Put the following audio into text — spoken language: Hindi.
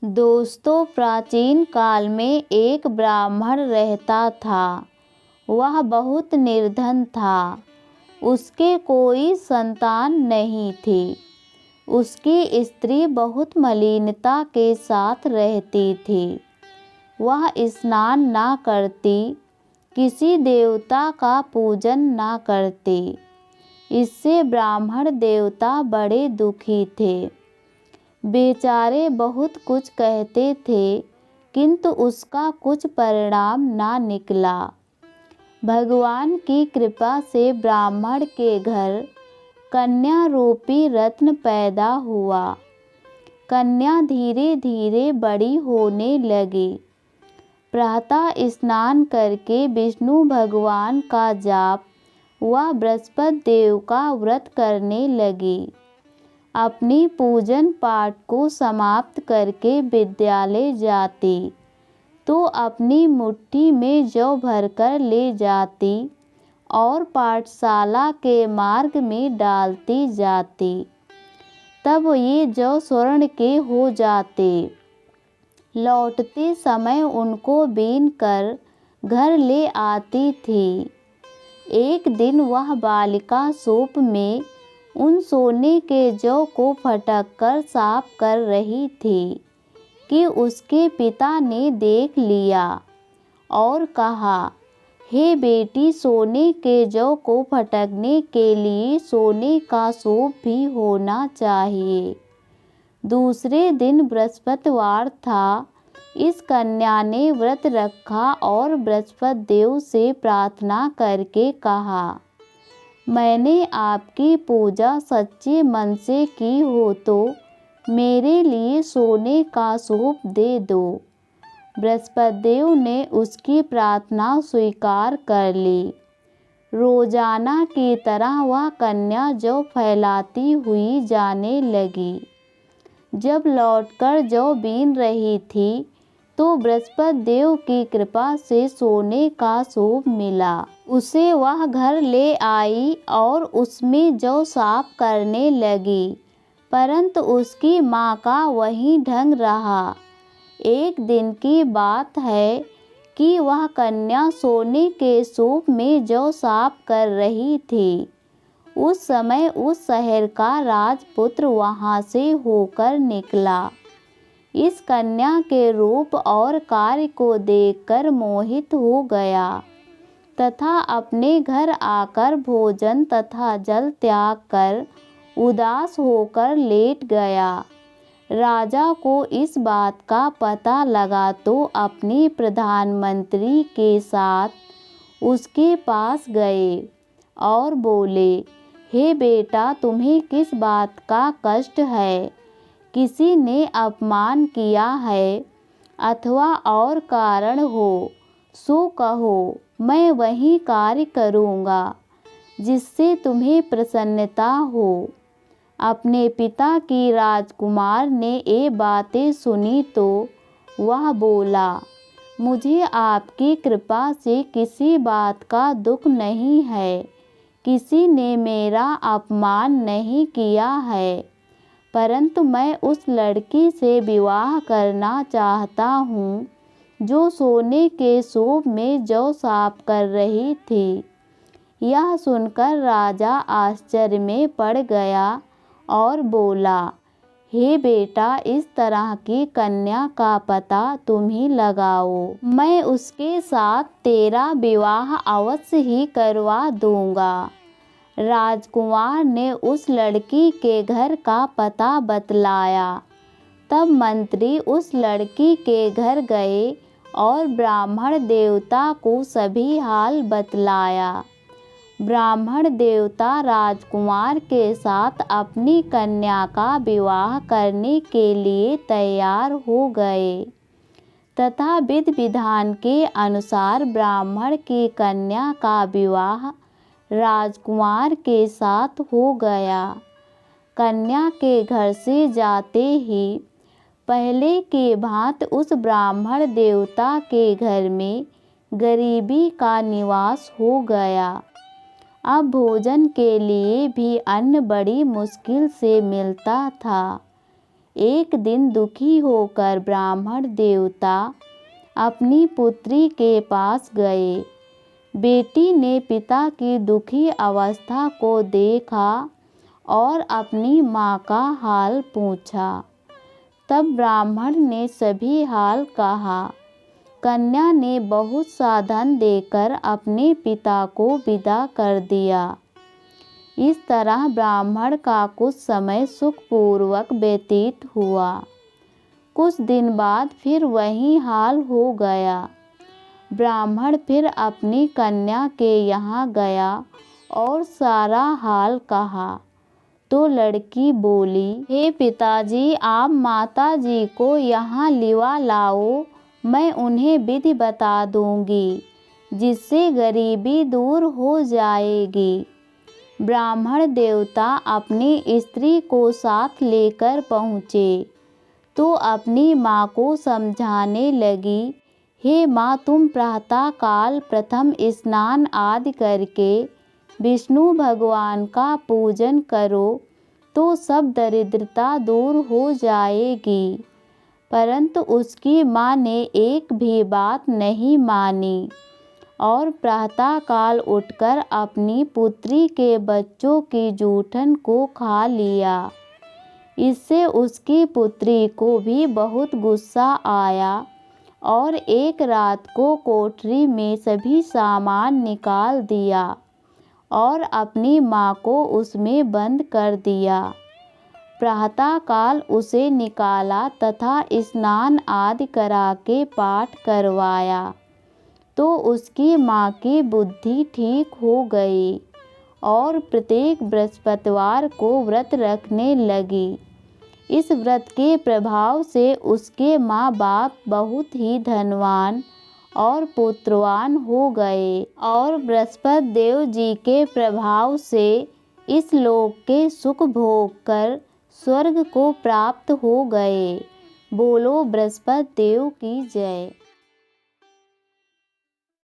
दोस्तों, प्राचीन काल में एक ब्राह्मण रहता था। वह बहुत निर्धन था। उसके कोई संतान नहीं थी। उसकी स्त्री बहुत मलिनता के साथ रहती थी। वह स्नान ना करती, किसी देवता का पूजन ना करती। इससे ब्राह्मण देवता बड़े दुखी थे। बेचारे बहुत कुछ कहते थे, किंतु उसका कुछ परिणाम ना निकला। भगवान की कृपा से ब्राह्मण के घर कन्या रूपी रत्न पैदा हुआ। कन्या धीरे धीरे बड़ी होने लगी। प्रातः स्नान करके विष्णु भगवान का जाप व बृहस्पति देव का व्रत करने लगी। अपनी पूजन पाठ को समाप्त करके विद्यालय जाती तो अपनी मुट्ठी में जौ भरकर ले जाती और पाठशाला के मार्ग में डालती जाती। तब ये जौ स्वर्ण के हो जाते। लौटते समय उनको बीन कर घर ले आती थी। एक दिन वह बालिका सूप में उन सोने के जौ को फटक कर साफ कर रही थी कि उसके पिता ने देख लिया और कहा, हे बेटी, सोने के जौ को फटकने के लिए सोने का सूप भी होना चाहिए। दूसरे दिन बृहस्पतिवार था। इस कन्या ने व्रत रखा और बृहस्पति देव से प्रार्थना करके कहा, मैंने आपकी पूजा सच्चे मन से की हो तो मेरे लिए सोने का सूप दे दो। बृहस्पति देव ने उसकी प्रार्थना स्वीकार कर ली। रोजाना की तरह वह कन्या जौ फैलाती हुई जाने लगी। जब लौटकर जौ बीन रही थी तो बृहस्पति देव की कृपा से सोने का सूप मिला। उसे वह घर ले आई और उसमें जौ साफ करने लगी, परंतु उसकी माँ का वही ढंग रहा। एक दिन की बात है कि वह कन्या सोने के सूप में जौ साफ कर रही थी। उस समय उस शहर का राजपुत्र वहाँ से होकर निकला। इस कन्या के रूप और कार्य को देखकर मोहित हो गया तथा अपने घर आकर भोजन तथा जल त्याग कर उदास होकर लेट गया। राजा को इस बात का पता लगा तो अपने प्रधानमंत्री के साथ उसके पास गए और बोले, हे बेटा, तुम्हें किस बात का कष्ट है? किसी ने अपमान किया है अथवा और कारण हो सो कहो, मैं वही कार्य करूँगा जिससे तुम्हें प्रसन्नता हो। अपने पिता की राजकुमार ने ये बातें सुनी तो वह बोला, मुझे आपकी कृपा से किसी बात का दुख नहीं है। किसी ने मेरा अपमान नहीं किया है, परंतु मैं उस लड़की से विवाह करना चाहता हूँ जो सोने के सूप में जौ साफ कर रही थी। यह सुनकर राजा आश्चर्य में पड़ गया और बोला, हे बेटा, इस तरह की कन्या का पता तुम ही लगाओ। मैं उसके साथ तेरा विवाह अवश्य ही करवा दूंगा। राजकुमार ने उस लड़की के घर का पता बतलाया। तब मंत्री उस लड़की के घर गए और ब्राह्मण देवता को सभी हाल बतलाया। ब्राह्मण देवता राजकुमार के साथ अपनी कन्या का विवाह करने के लिए तैयार हो गए तथा विधि विधान के अनुसार ब्राह्मण की कन्या का विवाह राजकुमार के साथ हो गया। कन्या के घर से जाते ही पहले के भांति उस ब्राह्मण देवता के घर में गरीबी का निवास हो गया। अब भोजन के लिए भी अन्न बड़ी मुश्किल से मिलता था। एक दिन दुखी होकर ब्राह्मण देवता अपनी पुत्री के पास गए। बेटी ने पिता की दुखी अवस्था को देखा और अपनी माँ का हाल पूछा। तब ब्राह्मण ने सभी हाल कहा। कन्या ने बहुत साधन देकर अपने पिता को विदा कर दिया। इस तरह ब्राह्मण का कुछ समय सुखपूर्वक व्यतीत हुआ। कुछ दिन बाद फिर वही हाल हो गया। ब्राह्मण फिर अपनी कन्या के यहाँ गया और सारा हाल कहा। तो लड़की बोली, हे पिताजी, आप माताजी को यहाँ लिवा लाओ, मैं उन्हें विधि बता दूंगी, जिससे गरीबी दूर हो जाएगी। ब्राह्मण देवता अपनी स्त्री को साथ लेकर पहुँचे तो अपनी माँ को समझाने लगी, हे माँ, तुम प्रातःकाल प्रथम स्नान आदि करके विष्णु भगवान का पूजन करो तो सब दरिद्रता दूर हो जाएगी। परंतु उसकी माँ ने एक भी बात नहीं मानी और प्रातःकाल उठकर अपनी पुत्री के बच्चों की जूठन को खा लिया। इससे उसकी पुत्री को भी बहुत गुस्सा आया और एक रात को कोठरी में सभी सामान निकाल दिया और अपनी माँ को उसमें बंद कर दिया। प्रातःकाल उसे निकाला तथा स्नान आदि करा के पाठ करवाया तो उसकी माँ की बुद्धि ठीक हो गई और प्रत्येक बृहस्पतिवार को व्रत रखने लगी। इस व्रत के प्रभाव से उसके माँ बाप बहुत ही धनवान और पुत्रवान हो गए और बृहस्पति देव जी के प्रभाव से इस लोक के सुख भोग कर स्वर्ग को प्राप्त हो गए। बोलो बृहस्पति देव की जय।